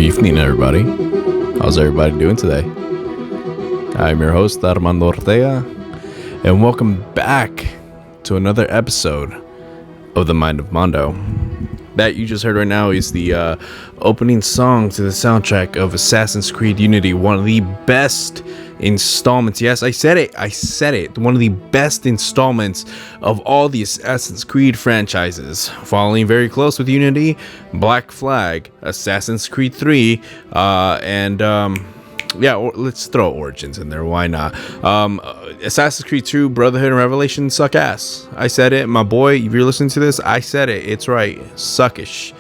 evening, everybody. How's everybody doing today? I'm your host, Armando Ortega, and welcome back to another episode of the Mind of Mando. That you just heard right now is the opening song to the soundtrack of Assassin's Creed Unity, one of the best installments. Yes, I said it. One of the best installments of all the Assassin's Creed franchises. Following very close with Unity, Black Flag, Assassin's Creed 3, let's throw Origins in there. Why not? Assassin's Creed 2, Brotherhood, and Revelation suck ass. I said it. My boy, if you're listening to this, I said it. It's right. Suckish.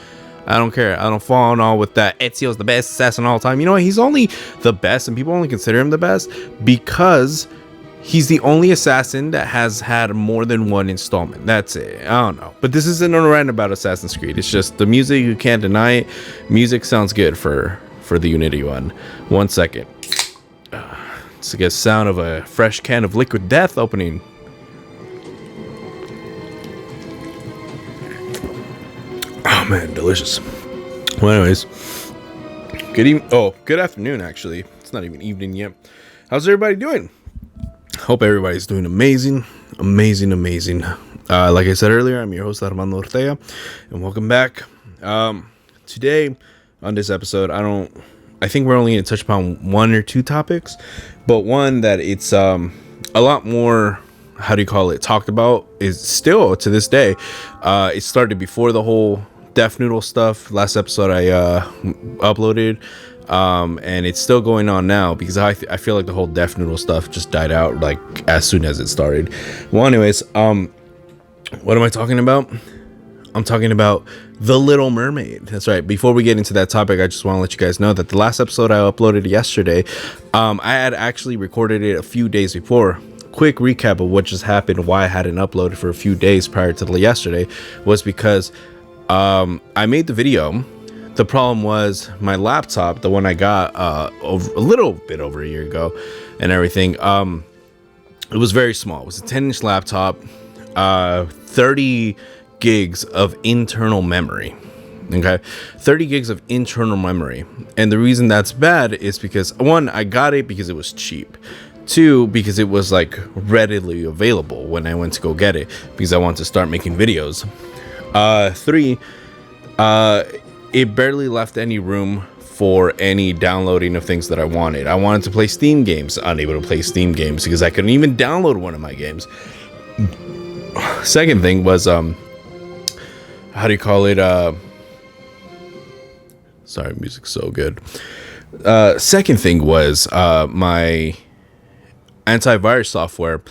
I don't care. I don't fall in all with that. Ezio's the best assassin of all time. You know what? He's only the best, and people only consider him the best because he's the only assassin that has had more than one installment. That's it. I don't know. But this isn't a rant about Assassin's Creed. It's just the music. You can't deny it. Music sounds good for the Unity one. 1 second. It's like a sound of a fresh can of liquid death opening. Oh man, delicious. Well, anyways, good afternoon. Actually, it's not even evening yet. How's everybody doing? Hope everybody's doing amazing. Like I said earlier, I'm your host Armando Ortega, and welcome back. Today on this episode, I think we're only going to touch upon one or two topics, but one that it's a lot more, talked about is still to this day. It started before the whole Death Noodle stuff. Last episode I uploaded, and it's still going on now because I feel like the whole Death Noodle stuff just died out like as soon as it started. Well, anyways, what am I talking about? I'm talking about The Little Mermaid. That's right. Before we get into that topic, I just want to let you guys know that the last episode I uploaded yesterday, I had actually recorded it a few days before. Quick recap of what just happened, why I hadn't uploaded for a few days prior to yesterday, was because I made the video. The problem was my laptop, the one I got a little bit over a year ago and everything, it was very small. It was a 10-inch laptop, 30 gigs of internal memory. Okay, 30 gigs of internal memory. And the reason that's bad is because, one, I got it because it was cheap. Two, because it was like readily available when I went to go get it because I wanted to start making videos. Three, it barely left any room for any downloading of things that I wanted. I wanted to play Steam games, unable to play Steam games because I couldn't even download one of my games. Second thing was, sorry, music's so good. Second thing was, my antivirus software,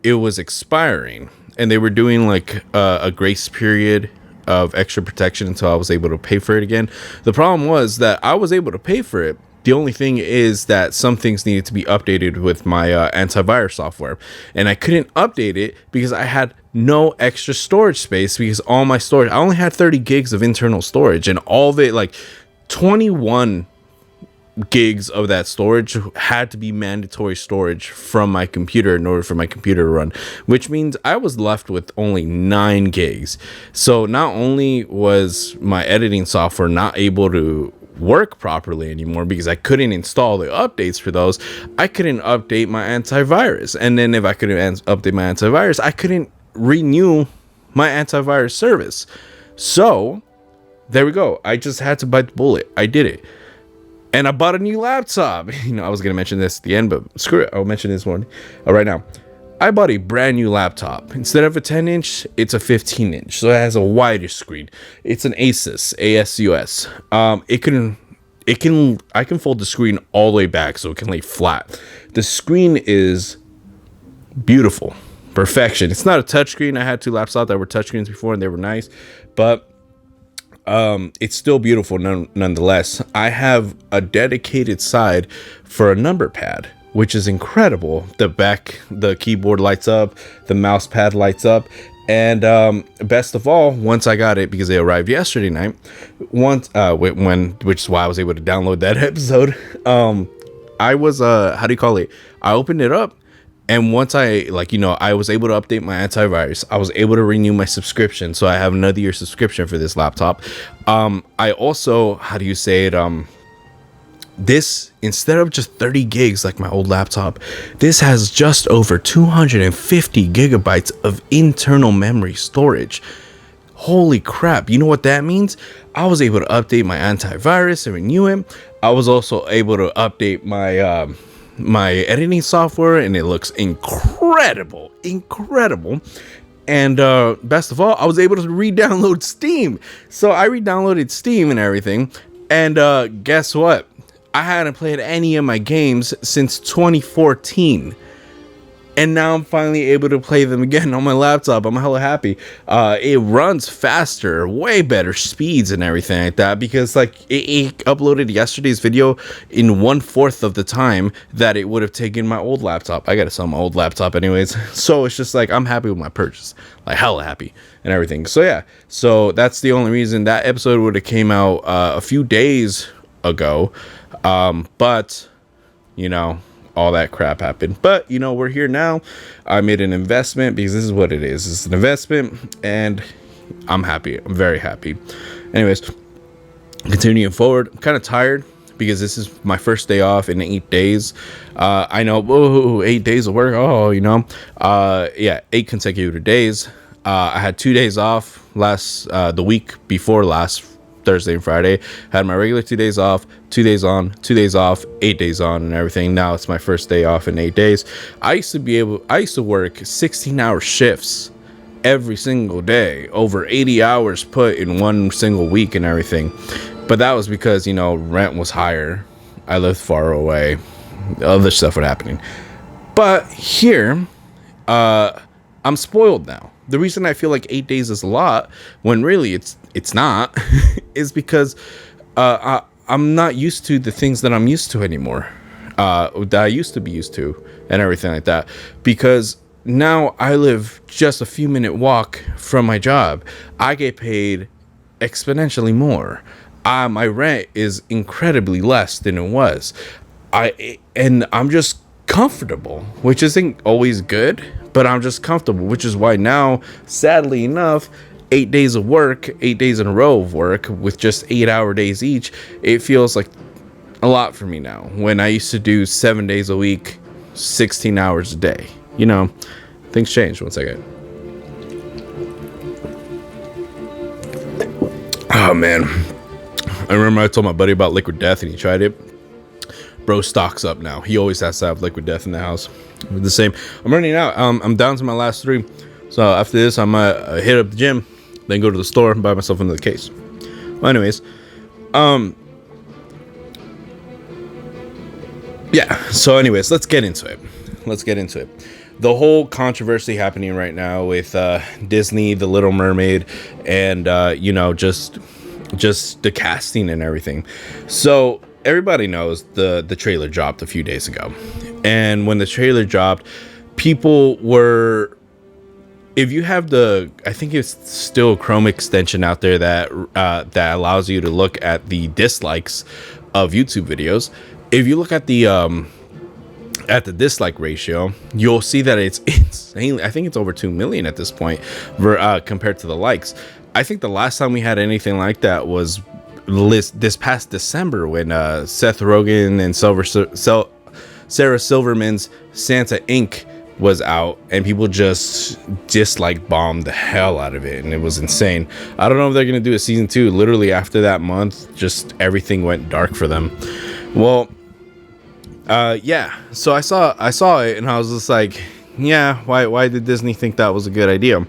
it was expiring, and they were doing like a grace period of extra protection until I was able to pay for it again. The problem was that I was able to pay for it. The only thing is that some things needed to be updated with my antivirus software, and I couldn't update it because I had no extra storage space because all my storage, I only had 30 gigs of internal storage, and all of it, like 21 gigs of that storage had to be mandatory storage from my computer in order for my computer to run, which means I was left with only 9 gigs. So not only was my editing software not able to work properly anymore because I couldn't install the updates for those, I couldn't update my antivirus, and then if I couldn't update my antivirus, I couldn't renew my antivirus service. So there we go. I just had to bite the bullet. I did it. And I bought a new laptop. I was going to mention this at the end, but screw it. I'll mention this one right now. I bought a brand new laptop. Instead of a 10-inch, it's a 15-inch. So it has a wider screen. It's an Asus. I can fold the screen all the way back so it can lay flat. The screen is beautiful. Perfection. It's not a touchscreen. I had 2 laptops that were touchscreens before and they were nice, but it's still beautiful nonetheless. I have a dedicated side for a number pad, which is incredible. The keyboard lights up, the mouse pad lights up, and best of all, once I got it, because they arrived yesterday night, which is why I was able to download that episode. I was I opened it up. And once I was able to update my antivirus, I was able to renew my subscription. So I have another year subscription for this laptop. I also, this, instead of just 30 gigs like my old laptop, this has just over 250 gigabytes of internal memory storage. Holy crap. You know what that means? I was able to update my antivirus and renew it. I was also able to update my my editing software, and it looks incredible. And best of all, I was able to re-download Steam. So I re-downloaded Steam and everything. And guess what? I hadn't played any of my games since 2014. And now I'm finally able to play them again on my laptop. I'm hella happy. It runs faster, way better speeds and everything like that, because like it uploaded yesterday's video in 1/4 of the time that it would have taken my old laptop. I gotta sell my old laptop anyways. So it's just like, I'm happy with my purchase, like hella happy and everything. So yeah, so that's the only reason that episode would have came out a few days ago. But you know, all that crap happened. But you know, we're here now. I made an investment, because this is what it is. It's an investment, and I'm happy. I'm very happy. Anyways, continuing forward, I'm kind of tired because this is my first day off in 8 days. I know, whoa, 8 days of work. Oh, you know, yeah, 8 consecutive days. I had 2 days off the week before last, Thursday and Friday. Had my regular 2 days off, 2 days on, 2 days off, 8 days on, and everything. Now it's my first day off in 8 days. I used to work 16-hour shifts every single day, over 80 hours put in one single week and everything. But that was because, you know, rent was higher. I lived far away. Other stuff was happening. But here, I'm spoiled now. The reason I feel like 8 days is a lot, when really it's not, is because I'm not used to the things that I'm used to anymore, that I used to be used to and everything like that. Because now I live just a few minute walk from my job. I get paid exponentially more. My rent is incredibly less than it was. And I'm just comfortable, which isn't always good, but I'm just comfortable, which is why now, sadly enough, 8 days of work, 8 days in a row of work with just 8-hour days each, it feels like a lot for me now, when I used to do 7 days a week, 16 hours a day. You know, things change. One second. Oh man, I remember I told my buddy about Liquid Death and he tried it. Bro stocks up now. He always has to have Liquid Death in the house. We're the same. I'm running out. I'm down to my last 3. So after this, I'm gonna hit up the gym, then go to the store and buy myself another case. Well, anyways, yeah. So anyways, let's get into it. The whole controversy happening right now with Disney, The Little Mermaid, and you know, just the casting and everything. So everybody knows the trailer dropped a few days ago, and when the trailer dropped, people were, if you have I think it's still a Chrome extension out there that allows you to look at the dislikes of YouTube videos. If you look at the dislike ratio, you'll see that it's insane. I think it's over 2 million at this point, compared to the likes. I think the last time we had anything like that was this past December, when Seth Rogen and Sarah Silverman's Santa Inc. was out, and people just bombed the hell out of it, and it was insane. I don't know if they're gonna do a season 2. Literally after that month, just everything went dark for them. Well, yeah. So I saw it, and I was just like, yeah, why did Disney think that was a good idea?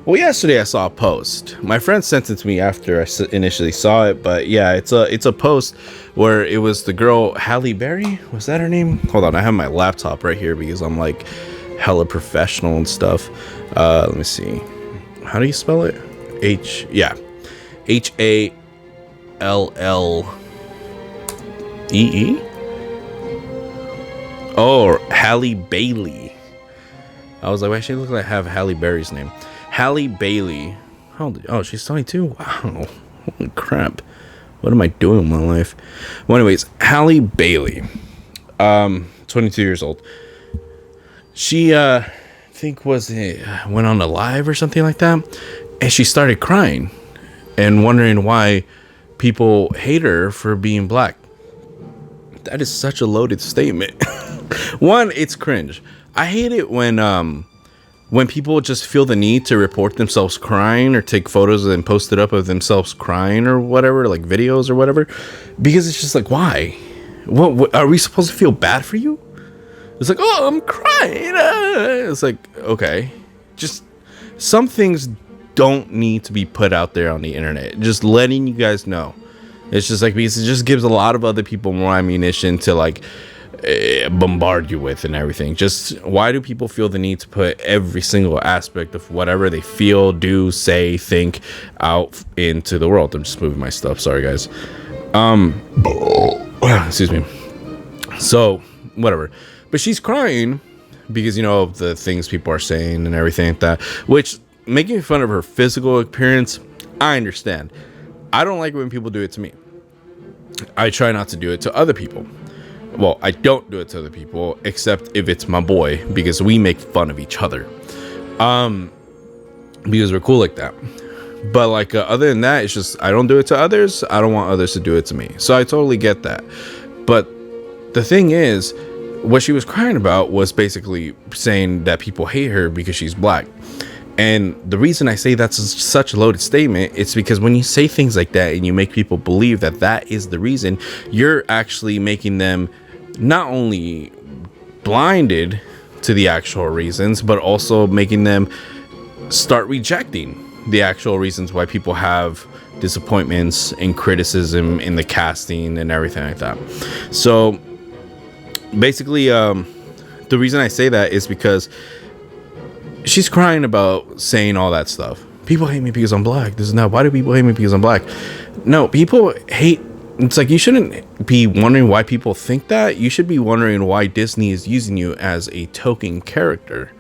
Well, yesterday I saw a post. My friend sent it to me after I initially saw it, but yeah, it's a post where it was the girl Halle Berry. Was that her name? Hold on, I have my laptop right here because I'm like hella professional and stuff. Let me see. How do you spell it? Hallee. Oh, Halle Bailey. I was like, why she look like have Halle Berry's name? Halle Bailey. Oh, she's 22. Wow. Holy crap. What am I doing with my life? Well, anyways, Halle Bailey. 22 years old. She, I think went on a live or something like that. And she started crying and wondering why people hate her for being black. That is such a loaded statement. One, it's cringe. I hate it when people just feel the need to report themselves crying or take photos and post it up of themselves crying or whatever, like videos or whatever, because it's just like, why? What are we supposed to feel bad for you? It's like, oh, I'm crying. It's like, okay, just some things don't need to be put out there on the internet. Just letting you guys know. It's just like, because it just gives a lot of other people more ammunition to like bombard you with and everything. Just why do people feel the need to put every single aspect of whatever they feel, do, say, think out into the world? I'm just moving my stuff. Sorry, guys. Excuse me. So, whatever. But she's crying because, you know, of the things people are saying and everything like that. Which, making fun of her physical appearance, I understand. I don't like when people do it to me. I try not to do it to other people. Well, I don't do it to other people, except if it's my boy, because we make fun of each other. Because we're cool like that. But like other than that, it's just I don't do it to others. I don't want others to do it to me. So I totally get that. But the thing is, what she was crying about was basically saying that people hate her because she's black. And the reason I say that's such a loaded statement, it's because when you say things like that and you make people believe that that is the reason, you're actually making them not only blinded to the actual reasons, but also making them start rejecting the actual reasons why people have disappointments and criticism in the casting and everything like that. So basically, the reason I say that is because she's crying about saying all that stuff. People hate me because I'm black. This is not. Why do people hate me because I'm black? No, people hate. It's like you shouldn't be wondering why people think that. You should be wondering why Disney is using you as a token character.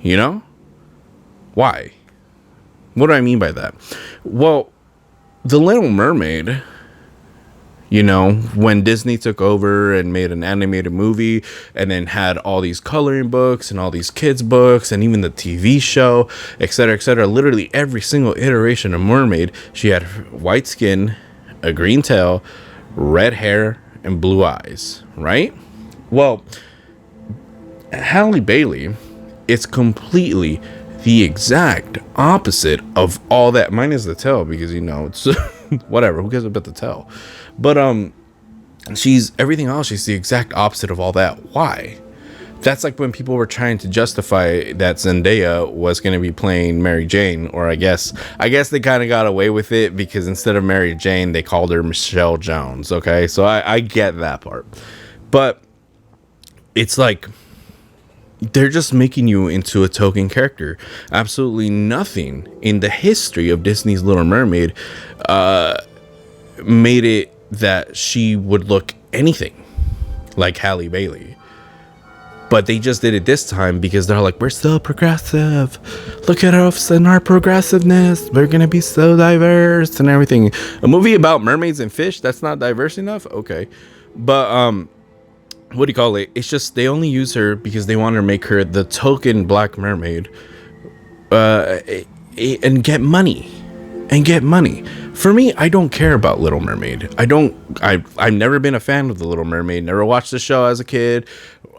You know? Why? What do I mean by that? Well, The Little Mermaid, you know, when Disney took over and made an animated movie and then had all these coloring books and all these kids books and even the TV show, etc., etc., literally every single iteration of Mermaid, she had white skin, a green tail, red hair, and blue eyes, right? Well, Halle Bailey, it's completely the exact opposite of all that, minus the tail, because, you know, it's whatever, who cares about the tail? But she's everything else, she's the exact opposite of all that. Why? That's like when people were trying to justify that Zendaya was going to be playing Mary Jane, or I guess they kind of got away with it because instead of Mary Jane, they called her Michelle Jones. Okay, so I get that part, but it's like they're just making you into a token character. Absolutely nothing in the history of Disney's Little Mermaid made it that she would look anything like Halle Bailey. But they just did it this time because they're like, we're so progressive. Look at us and our progressiveness. We're going to be so diverse and everything. A movie about mermaids and fish, that's not diverse enough? Okay. But, what do you call it? It's just they only use her because they want to make her the token black mermaid and get money. For me, I don't care about Little Mermaid. I've never been a fan of the Little Mermaid. Never watched the show as a kid.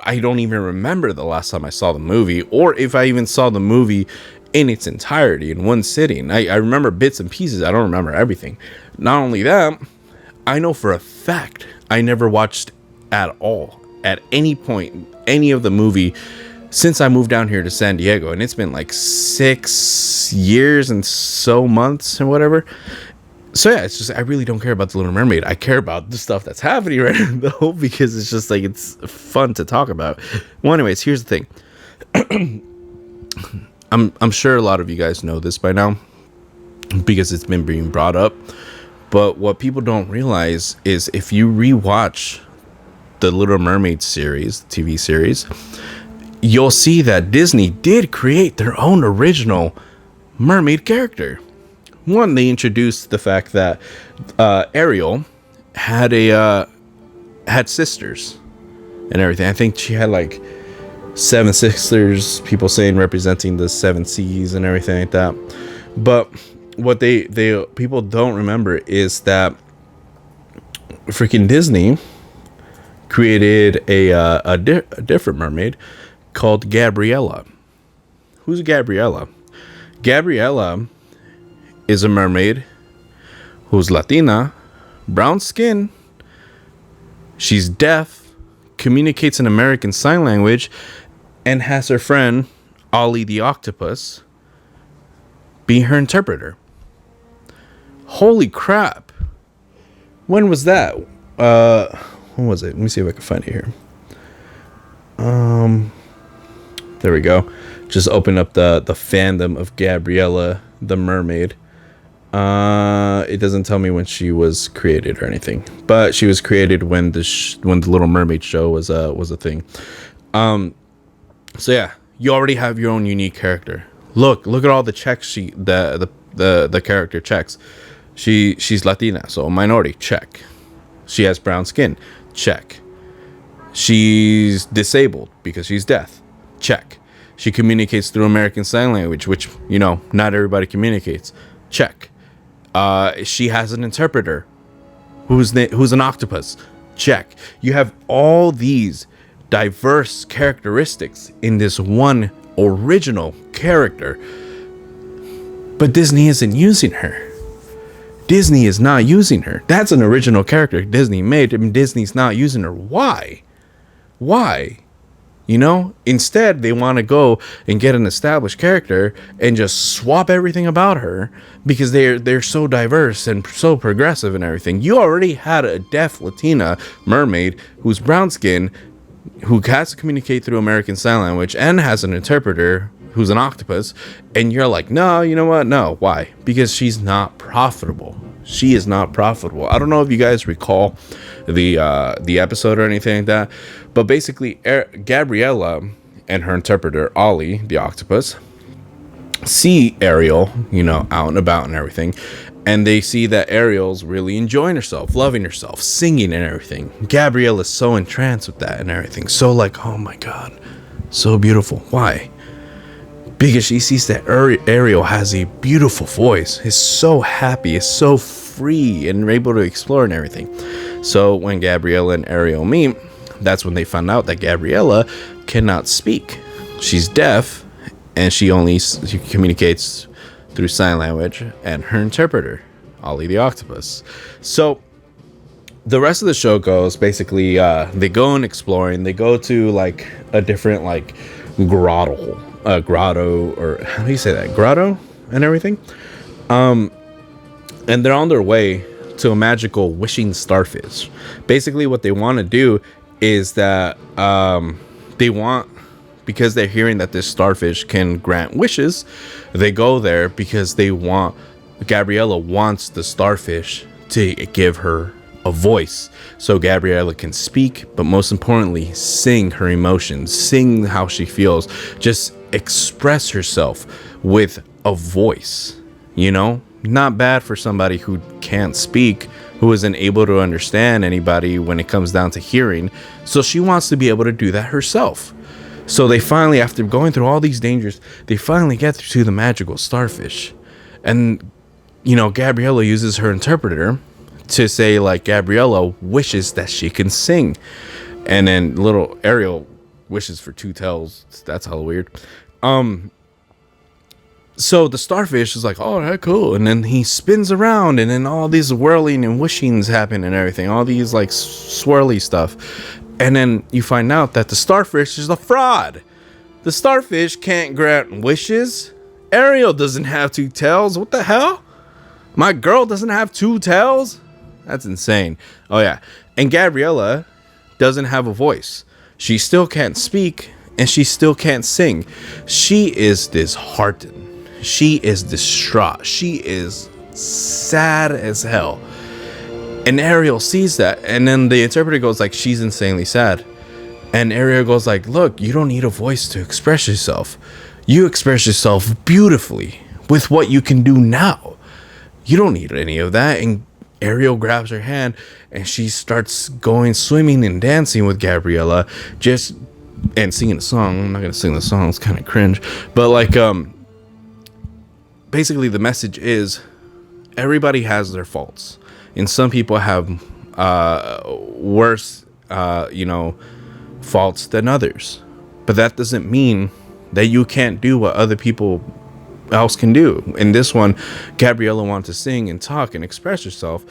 I don't even remember the last time I saw the movie, or if I even saw the movie in its entirety in one sitting. I remember bits and pieces. I don't remember everything. Not only that, I know for a fact I never watched at all, at any point, any of the movie since I moved down here to San Diego, and it's been like 6 years and so months and whatever. So yeah, it's just I really don't care about the Little Mermaid. I care about the stuff that's happening right now, though, because it's just like it's fun to talk about. Well, anyways, here's the thing. I'm sure a lot of you guys know this by now because it's been being brought up. But what people don't realize is if you rewatch the Little Mermaid series, TV series, you'll see that Disney did create their own original mermaid character. One, they introduced the fact that Ariel had sisters and everything. I think she had like 7 sisters, people saying representing the 7 seas and everything like that. But what they people don't remember is that freaking Disney created a different mermaid called Gabriella. Who's Gabriella? Gabriella is a mermaid who's Latina, brown skin. She's deaf, communicates in American Sign Language, and has her friend Ollie the octopus be her interpreter. Holy crap! When was that? When was it? Let me see if I can find it here. There we go. Just open up the fandom of Gabriella the mermaid. It doesn't tell me when she was created or anything, but she was created when the Little Mermaid show was a thing. So yeah, you already have your own unique character. Look at all the checks the character checks. She's Latina, so a minority, check. She has brown skin, check. She's disabled because she's deaf, check. She communicates through American Sign Language, which, not everybody communicates, check. She has an interpreter who's an octopus, check. You have all these diverse characteristics in this one original character, but Disney isn't using her. Disney is not using her. That's an original character Disney made, and Disney's not using her. Why? Instead they want to go and get an established character and just swap everything about her because they're so diverse and so progressive and everything. You already had a deaf Latina mermaid who's brown skin, who has to communicate through American Sign Language and has an interpreter who's an octopus, and you're like, no, you know what? No. Why? Because she's not profitable. She is not profitable. I don't know if you guys recall the episode or anything like that, but basically Gabriella and her interpreter Ollie the octopus see Ariel, out and about and everything, and they see that Ariel's really enjoying herself, loving herself, singing and everything. Gabriella's so entranced with that and everything, so like, oh my god, so beautiful. Why? Because she sees that Ariel has a beautiful voice, is so happy, is so free, and able to explore and everything. So when Gabriella and Ariel meet, that's when they found out that Gabriella cannot speak. She's deaf, and she communicates through sign language and her interpreter, Ollie the octopus. So the rest of the show goes basically, they go and exploring. They go to like a different like grotto, or how do you say that? Grotto and everything. And they're on their way to a magical wishing starfish. Basically what they want to do is that because they're hearing that this starfish can grant wishes, they go there because Gabriella wants the starfish to give her a voice so Gabriella can speak, but most importantly, sing her emotions, sing how she feels, just express herself with a voice. Not bad for somebody who can't speak, who isn't able to understand anybody when it comes down to hearing. So she wants to be able to do that herself. So they finally, after going through all these dangers, they finally get to the magical starfish. And, Gabriella uses her interpreter to say, like, Gabriella wishes that she can sing. And then little Ariel wishes for two tails. That's hella weird. So the starfish is like, oh, that's cool. And then he spins around, and then all these whirling and wishings happen and everything. All these, like, swirly stuff. And then you find out that the starfish is a fraud. The starfish can't grant wishes. Ariel doesn't have two tails. What the hell? My girl doesn't have two tails? That's insane. Oh, yeah. And Gabriella doesn't have a voice. She still can't speak, and she still can't sing. She is disheartened. She is distraught. She is sad as hell. And Ariel sees that, and then the interpreter goes like, she's insanely sad. And Ariel goes like, look, you don't need a voice to express yourself. You express yourself beautifully with what you can do now. You don't need any of that. And Ariel grabs her hand, and she starts going swimming and dancing with Gabriella, and singing a song. I'm not gonna sing the song, it's kind of cringe, but like basically the message is everybody has their faults, and some people have worse faults than others. But that doesn't mean that you can't do what other people else can do. In this one, Gabriella wanted to sing and talk and express herself,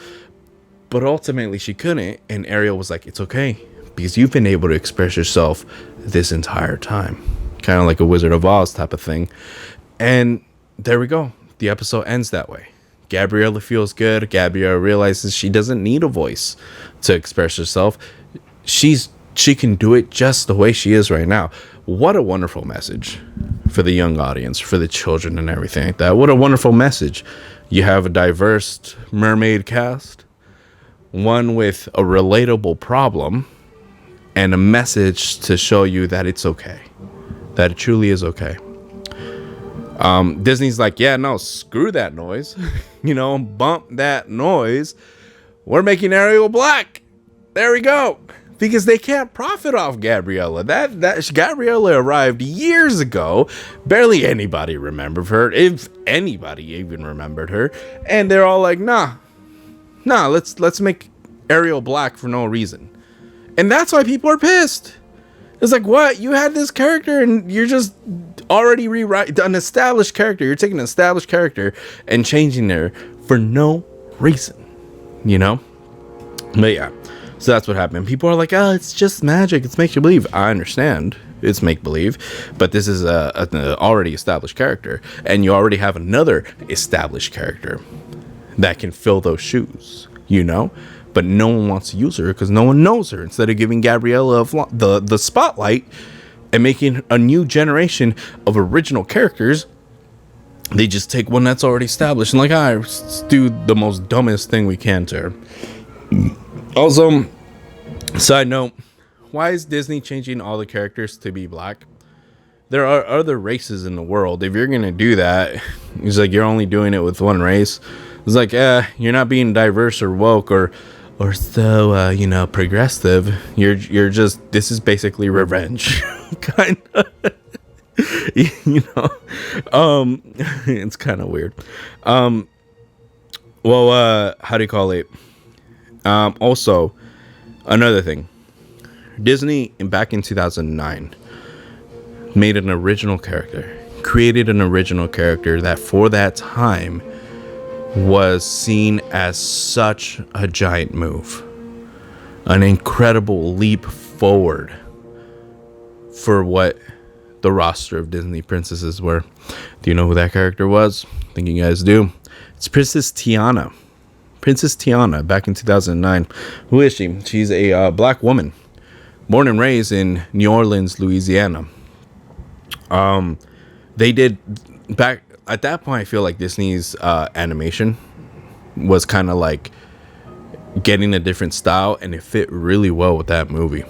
but ultimately she couldn't. And Ariel was like, it's okay, because you've been able to express yourself this entire time. Kind of like a Wizard of Oz type of thing. And there we go. The episode ends that way. Gabriella feels good. Gabriella realizes she doesn't need a voice to express herself. She can do it just the way she is right now. What a wonderful message for the young audience, for the children and everything like that. What a wonderful message. You have a diverse mermaid cast, one with a relatable problem, and a message to show you that it's okay, that it truly is okay. Disney's like, yeah, no, screw that noise. Bump that noise. We're making Ariel black. There we go. Because they can't profit off Gabriella. That Gabriella arrived years ago. Barely anybody remembered her, if anybody even remembered her. And they're all like, nah, let's make Ariel black for no reason. And that's why people are pissed. It's like, what? You had this character and you're just already rewriting an established character. You're taking an established character and changing her for no reason, But yeah, so that's what happened. People are like, oh, it's just magic. It's make you believe. I understand. It's make believe, but this is an already established character, and you already have another established character that can fill those shoes, But no one wants to use her because no one knows her. Instead of giving Gabriella the spotlight and making a new generation of original characters, they just take one that's already established and let's do the most dumbest thing we can to her. Also, side note, why is Disney changing all the characters to be black? There are other races in the world. If you're going to do that, it's like you're only doing it with one race. It's like, you're not being diverse or woke or so progressive. You're just, this is basically revenge. Kind of. It's kind of weird. How do you call it? Also, another thing, Disney back in 2009 made an original character, created an original character that for that time was seen as such a giant move, an incredible leap forward for what the roster of Disney princesses were. Do you know who that character was? I think you guys do. It's Princess Tiana. Princess Tiana, back in 2009. Who is she? She's a black woman, born and raised in New Orleans, Louisiana. They did back at that point. I feel like Disney's animation was kind of like getting a different style, and it fit really well with that movie.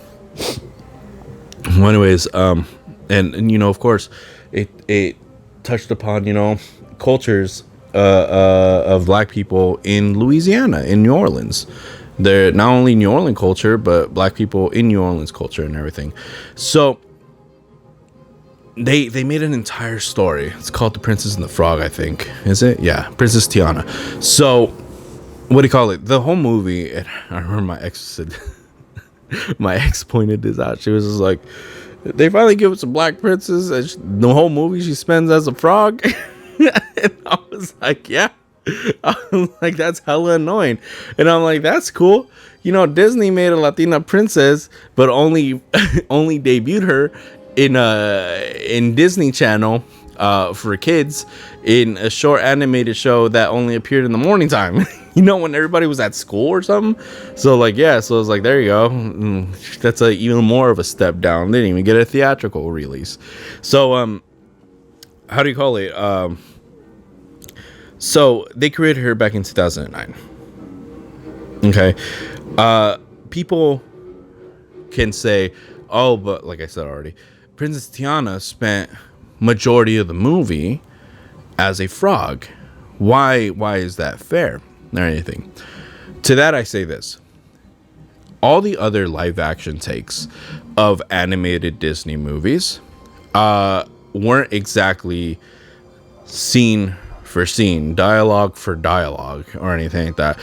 Anyways, and of course, it touched upon cultures of black people in Louisiana, in New Orleans. They're not only New Orleans culture, but black people in New Orleans culture and everything. So they made an entire story. It's called The Princess and the Frog, I think. Is it? Yeah, Princess Tiana. So what do you call it? The whole movie, I remember my ex said, my ex pointed this out. She was just like, they finally give us a black princess, and the whole movie she spends as a frog. And I was like, yeah. I was like, that's hella annoying. And I'm like, that's cool. Disney made a Latina princess, but only debuted her in Disney Channel for kids in a short animated show that only appeared in the morning time. When everybody was at school or something. So yeah, so I was like, there you go. That's even more of a step down. They didn't even get a theatrical release. So how do you call it? So they created her back in 2009. Okay. People can say, oh, but like I said already, Princess Tiana spent majority of the movie as a frog. Why is that fair or anything? To that I say this. All the other live action takes of animated Disney movies weren't exactly scene for scene, dialogue for dialogue, or anything like that.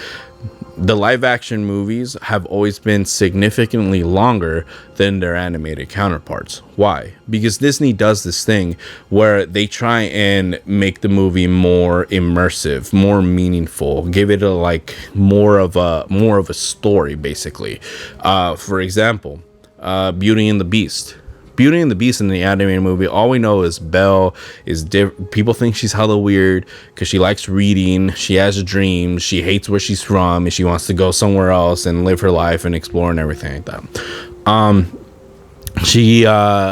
the live action movies have always been significantly longer than their animated counterparts. Why? Because Disney does this thing where they try and make the movie more immersive, more meaningful, give it a like more of a story, basically. For example, Beauty and the Beast. Beauty and the Beast in the animated movie, all we know is Belle is people think she's hella weird because she likes reading, she has dreams, she hates where she's from, and she wants to go somewhere else and live her life and explore and everything like that.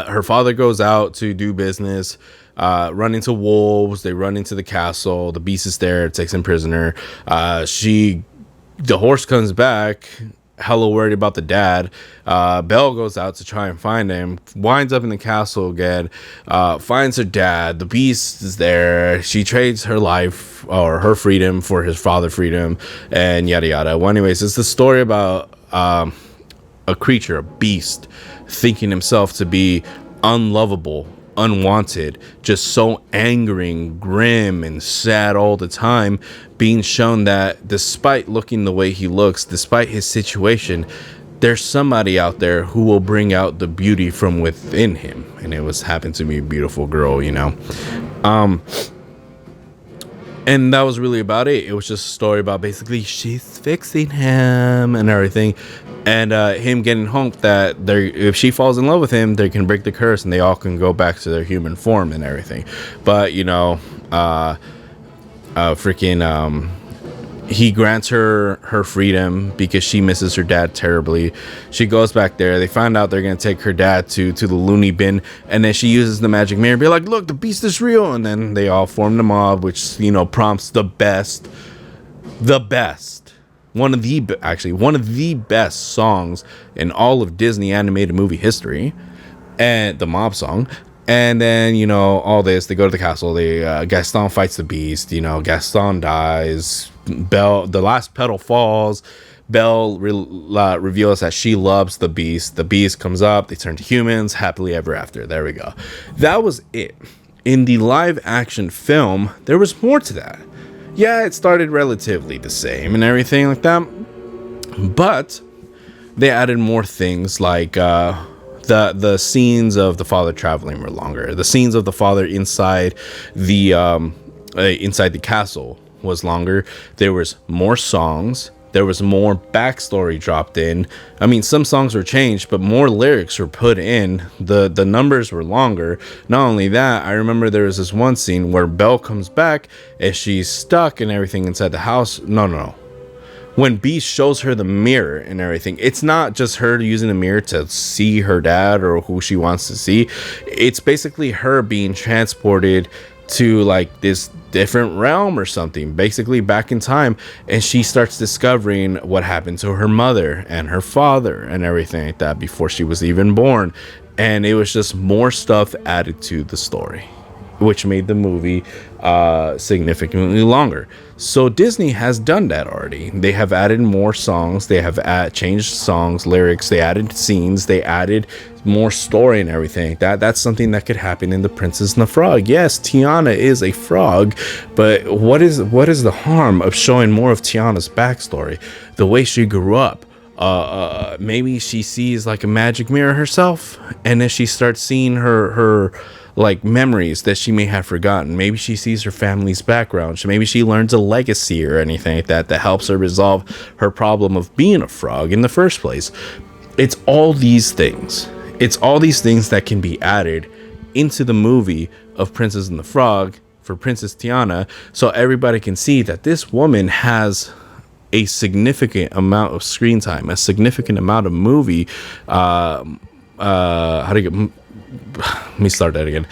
Her father goes out to do business, run into wolves, they run into the castle, the Beast is there, takes him prisoner. The horse comes back, hella worried about the dad. Belle goes out to try and find him, winds up in the castle again, finds her dad. The Beast is there. She trades her life or her freedom for his father's freedom, and yada yada. Well, anyways, it's the story about a creature, a beast, thinking himself to be unlovable, unwanted, just so angering, grim, and sad all the time, being shown that despite looking the way he looks, despite his situation, there's somebody out there who will bring out the beauty from within him. And it happened to be a beautiful girl, you know. And that was really about it. It was just a story about basically she's fixing him and everything, and him getting hope that if she falls in love with him, they can break the curse and they all can go back to their human form and everything. But you know, he grants her freedom because she misses her dad terribly. She goes back there. They find out they're gonna take her dad to the loony bin, and then she uses the magic mirror, be like, "Look, the beast is real." And then they all form the mob, which prompts one of the best songs in all of Disney animated movie history, and the mob song. And then, all this, they go to the castle. Gaston fights the beast. Gaston dies. Belle, the last petal falls. Belle reveals that she loves the beast. The beast comes up. They turn to humans. Happily ever after. There we go. That was it. In the live action film, there was more to that. Yeah, it started relatively the same and everything like that. But they added more things like... The scenes of the father traveling were longer. The scenes of the father inside the castle was longer. There was more songs. There was more backstory dropped in. I mean, some songs were changed, but more lyrics were put in. The numbers were longer. Not only that, I remember there was this one scene where Belle comes back and she's stuck and everything inside the house. No. When Beast shows her the mirror and everything, it's not just her using the mirror to see her dad or who she wants to see. It's basically her being transported to like this different realm or something, basically back in time, and she starts discovering what happened to her mother and her father and everything like that before she was even born. And it was just more stuff added to the story, which made the movie significantly longer. So Disney has done that already. They have added more songs. They have changed songs, lyrics. They added scenes. They added more story and everything. That's something that could happen in The Princess and the Frog. Yes, Tiana is a frog, but what is the harm of showing more of Tiana's backstory, the way she grew up? Maybe she sees like a magic mirror herself, and then she starts seeing her like memories that she may have forgotten. Maybe she sees her family's background. Maybe she learns a legacy or anything like that helps her resolve her problem of being a frog in the first place. It's all these things. It's all these things that can be added into the movie of Princess and the Frog for Princess Tiana, so everybody can see that this woman has a significant amount of screen time, a significant amount of movie. Let me start that again.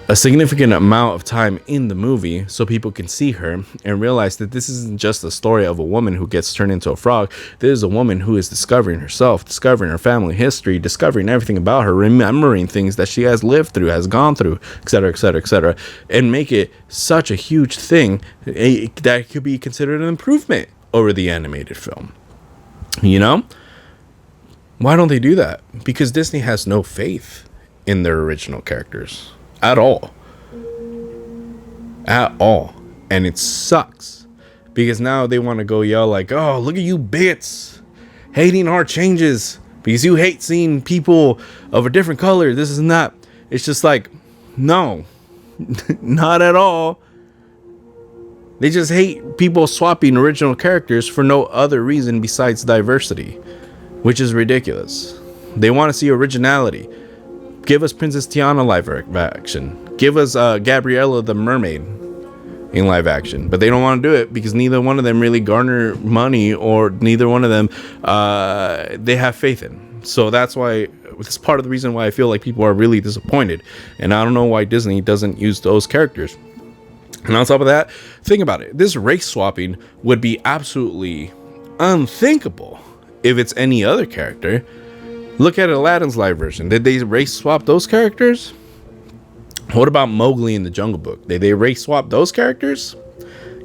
A significant amount of time in the movie so people can see her and realize that this isn't just a story of a woman who gets turned into a frog. This is a woman who is discovering herself, discovering her family history, discovering everything about her, remembering things that she has lived through, has gone through, etc., etc., etc., and make it such a huge thing that could be considered an improvement over the animated film. Why don't they do that? Because Disney has no faith in their original characters at all, and it sucks because now they want to go yell like, oh, look at you bigots hating our changes because you hate seeing people of a different color. This is not. It's just like, no, not at all. They just hate people swapping original characters for no other reason besides diversity, which is ridiculous. They want to see originality. Give us Princess Tiana live action. Give us Gabriella the mermaid in live action. But they don't want to do it because neither one of them really garner money, or neither one of them they have faith in. So that's why, it's part of the reason why I feel like people are really disappointed. And I don't know why Disney doesn't use those characters. And on top of that, think about it. This race swapping would be absolutely unthinkable if it's any other character. Look at Aladdin's live version. Did they race swap those characters? What about Mowgli in the Jungle Book? Did they race swap those characters?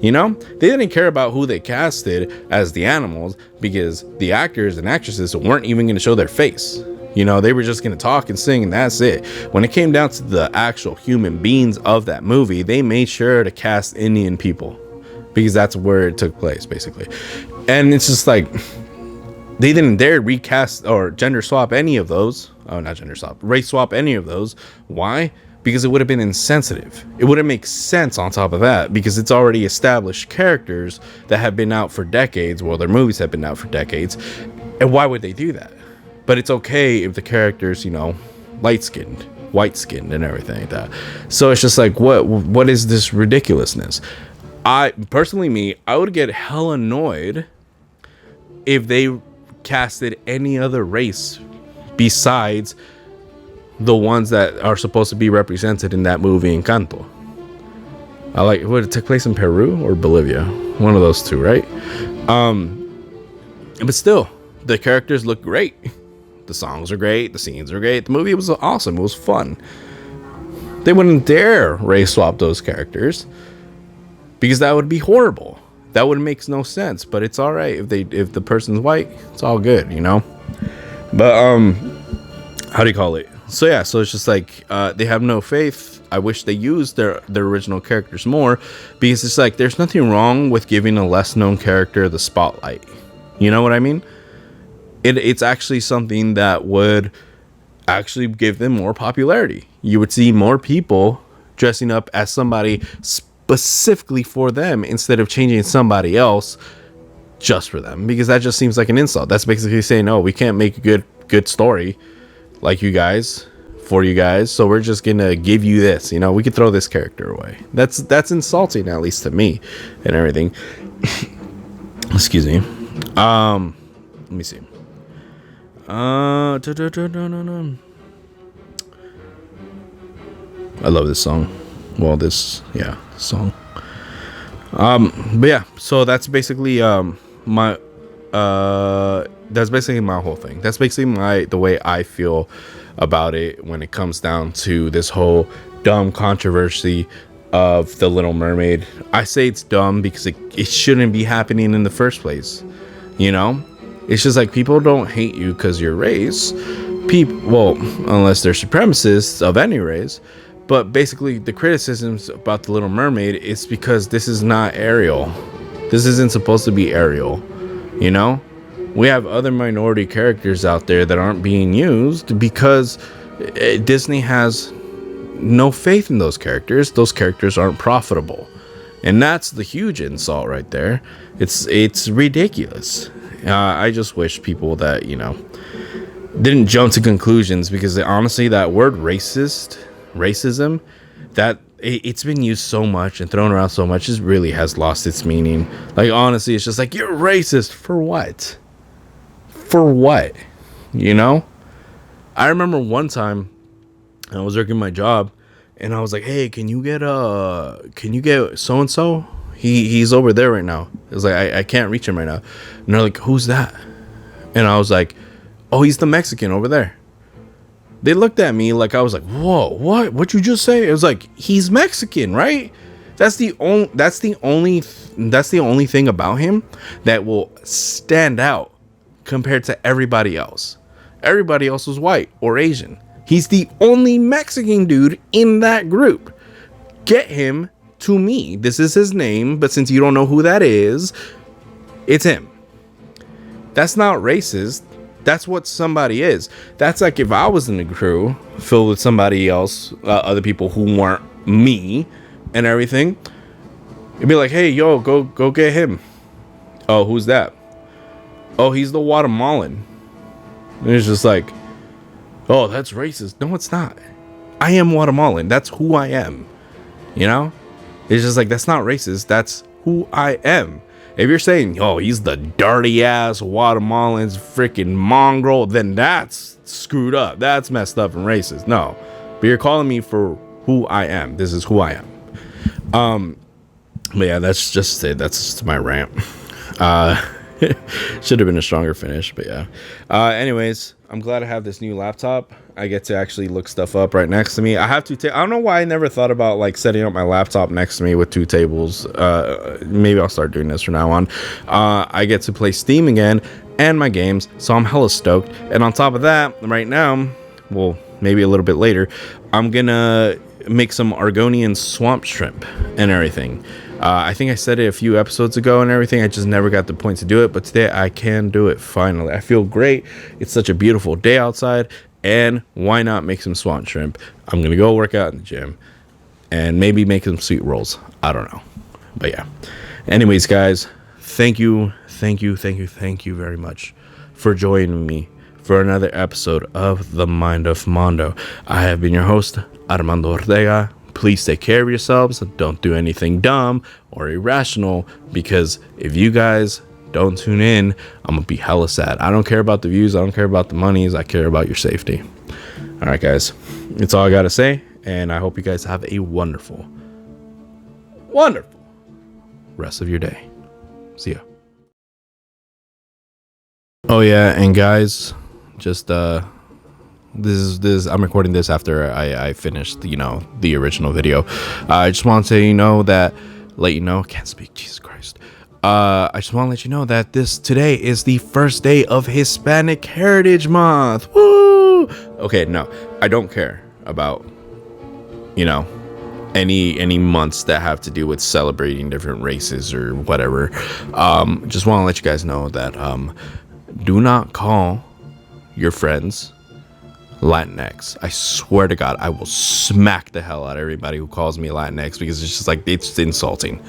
You know, they didn't care about who they casted as the animals because the actors and actresses weren't even going to show their face. You know, they were just going to talk and sing, and that's it. When it came down to the actual human beings of that movie, they made sure to cast Indian people because that's where it took place, basically. And it's just like, they didn't dare recast or gender swap any of those. Oh, not gender swap, race swap any of those. Why? Because it would have been insensitive. It wouldn't make sense on top of that because it's already established characters that have been out for decades. Well, their movies have been out for decades. And why would they do that? But it's okay if the character's, you know, light-skinned, white-skinned, and everything like that. So it's just like, what is this ridiculousness? I would get hell annoyed if they casted any other race besides the ones that are supposed to be represented in that movie Encanto. What, it took place in Peru or Bolivia? One of those two, right? But still, the characters look great. The songs are great. The scenes are great. The movie was awesome. It was fun. They wouldn't dare race swap those characters because that would be horrible. That would make no sense. But it's all right if the person's white. It's all good, you know. But how do you call it? So yeah, so it's just like they have no faith. I wish they used their original characters more because it's like there's nothing wrong with giving a less known character the spotlight. You know what I mean? It's actually something that would actually give them more popularity. You would see more people dressing up as somebody specifically for them instead of changing somebody else just for them, because that just seems like an insult. That's basically saying, no, we can't make a good story like you guys for you guys, so we're just gonna give you this. You know, we could throw this character away. That's insulting, at least to me and everything. Excuse me. Let me see. I love this song. Well, song. But yeah, so that's basically my whole thing. That's basically the way I feel about it when it comes down to this whole dumb controversy of The Little Mermaid. I say it's dumb because it shouldn't be happening in the first place. You know? It's just like, people don't hate you because you're race. Well, unless they're supremacists of any race. But basically, the criticisms about The Little Mermaid is because this is not Ariel. This isn't supposed to be Ariel. You know? We have other minority characters out there that aren't being used because Disney has no faith in those characters. Those characters aren't profitable. And that's the huge insult right there. It's ridiculous. I just wish people that, you know, didn't jump to conclusions, because honestly, that word racism, that it's been used so much and thrown around so much, it really has lost its meaning. Like, honestly, it's just like, you're racist for what? For what? You know? I remember one time I was working my job and I was like, hey, can you get so-and-so? He's over there right now. It was like, I can't reach him right now. And they're like, who's that? And I was like, oh, he's the Mexican over there. They looked at me like I was like, whoa, what'd you just say? It was like, he's Mexican, right? That's the only thing about him that will stand out compared to everybody else. Everybody else was white or Asian. He's the only Mexican dude in that group. Get him to me. This is his name, but since you don't know who that is, it's him. That's not racist. That's what somebody is. That's like if I was in a crew filled with somebody else, other people who weren't me and everything. It'd be like, hey, yo, go get him. Oh, who's that? Oh, he's the Guatemalan. And it's just like, oh, that's racist. No, it's not. I am Guatemalan. That's who I am. You know? It's just like, that's not racist. That's who I am. If you're saying, oh, he's the dirty ass Guatemalan's freaking mongrel, then that's screwed up. That's messed up and racist. No. But you're calling me for who I am. This is who I am. But yeah, that's just it. That's just my rant. Should have been a stronger finish, but yeah. Anyways, I'm glad I have this new laptop. I get to actually look stuff up right next to me. I have I don't know why I never thought about like setting up my laptop next to me with two tables. Maybe I'll start doing this from now on. I get to play Steam again and my games, so I'm hella stoked. And on top of that, right now, well, maybe a little bit later, I'm gonna make some Argonian swamp shrimp and everything. I think I said it a few episodes ago and everything. I just never got the point to do it, but today I can do it finally. I feel great. It's such a beautiful day outside, and why not make some swamp shrimp? I'm gonna go work out in the gym and maybe make some sweet rolls. I don't know, but yeah. Anyways, guys, thank you very much for joining me for another episode of The Mind of Mando. I have been your host, Armando Ortega. Please take care of yourselves. Don't do anything dumb or irrational, because if you guys don't tune in, I'm gonna be hella sad. I don't care about the views. I don't care about the monies. I care about your safety. All right, guys. That's all I gotta say, and I hope you guys have a wonderful rest of your day. See ya. Oh yeah, and guys, just this is I'm recording this after I finished the original video. I just want to let you know, can't speak, Jesus Christ. I just want to let you know that today is the first day of Hispanic Heritage Month. Woo! Okay, no, I don't care about any months that have to do with celebrating different races or whatever. Just want to let you guys know that do not call your friends Latinx. I swear to God, I will smack the hell out of everybody who calls me Latinx, because it's just like, it's insulting.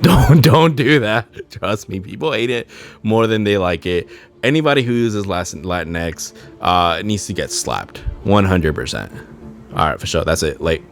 Don't do that. Trust me, people hate it more than they like it. Anybody who uses Latinx needs to get slapped 100%. All right, for sure. That's it. Late.